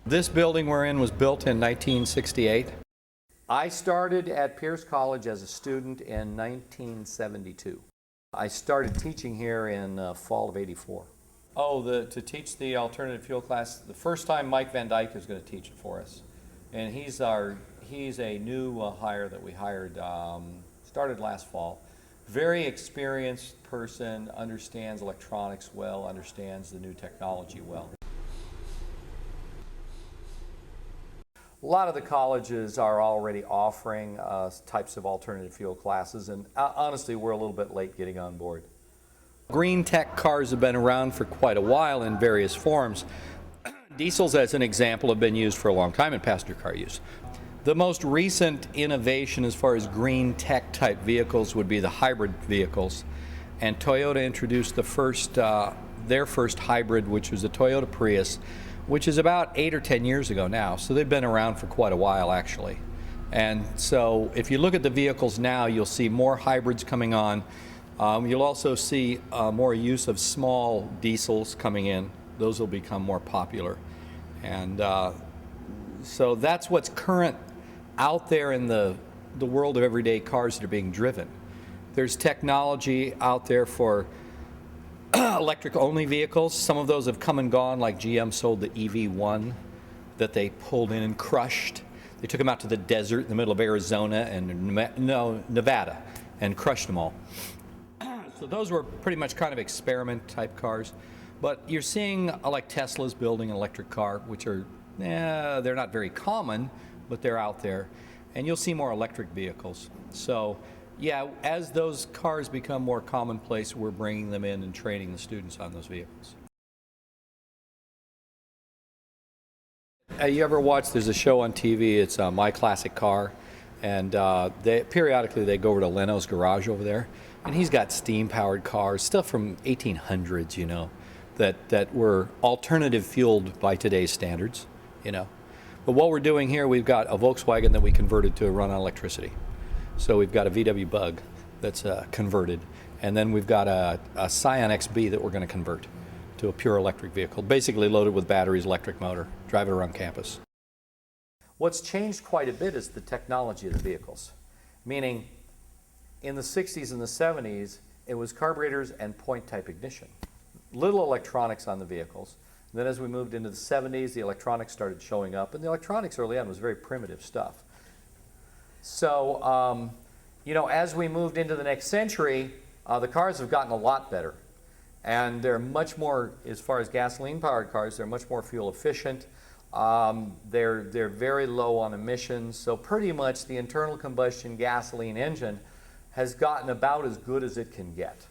This building we're in was built in 1968. I started at Pierce College as a student in 1972. I started teaching here in fall of '84. Oh, to teach the alternative fuel class, the first time Mike Van Dyke is going to teach it for us. And he's a new hire that we hired, started last fall. Very experienced person, understands electronics well, understands the new technology well. A lot of the colleges are already offering types of alternative fuel classes, and honestly, we're a little bit late getting on board. Green tech cars have been around for quite a while in various forms. Diesels, as an example, have been used for a long time in passenger car use. The most recent innovation as far as green tech type vehicles would be the hybrid vehicles. And Toyota introduced their first hybrid, which was the Toyota Prius, which is about 8 or 10 years ago now. So they've been around for quite a while, actually. And so if you look at the vehicles now, you'll see more hybrids coming on. You'll also see more use of small diesels coming in. Those will become more popular. And so that's what's current out there in the world of everyday cars that are being driven. There's technology out there for electric-only vehicles. Some of those have come and gone, like GM sold the EV1 that they pulled in and crushed. They took them out to the desert in the middle of Arizona and Nevada and crushed them all. So those were pretty much kind of experiment-type cars. But you're seeing, like Tesla's building an electric car, which are, they're not very common, but they're out there. And you'll see more electric vehicles. So yeah, as those cars become more commonplace, we're bringing them in and training the students on those vehicles. You ever watch, there's a show on TV, it's My Classic Car, and periodically they go over to Leno's garage over there, and he's got steam-powered cars, stuff from 1800s, you know, that were alternative fueled by today's standards, you know. But what we're doing here, we've got a Volkswagen that we converted to run on electricity. So we've got a VW Bug that's converted, and then we've got a Scion XB that we're going to convert to a pure electric vehicle, basically loaded with batteries, electric motor, drive it around campus. What's changed quite a bit is the technology of the vehicles, meaning in the 60s and the 70s, it was carburetors and point-type ignition. Little electronics on the vehicles. And then as we moved into the 70s, the electronics started showing up, and the electronics early on was very primitive stuff. So, you know, as we moved into the next century, the cars have gotten a lot better. And they're much more, as far as gasoline-powered cars, they're much more fuel efficient. They're very low on emissions. So pretty much the internal combustion gasoline engine has gotten about as good as it can get.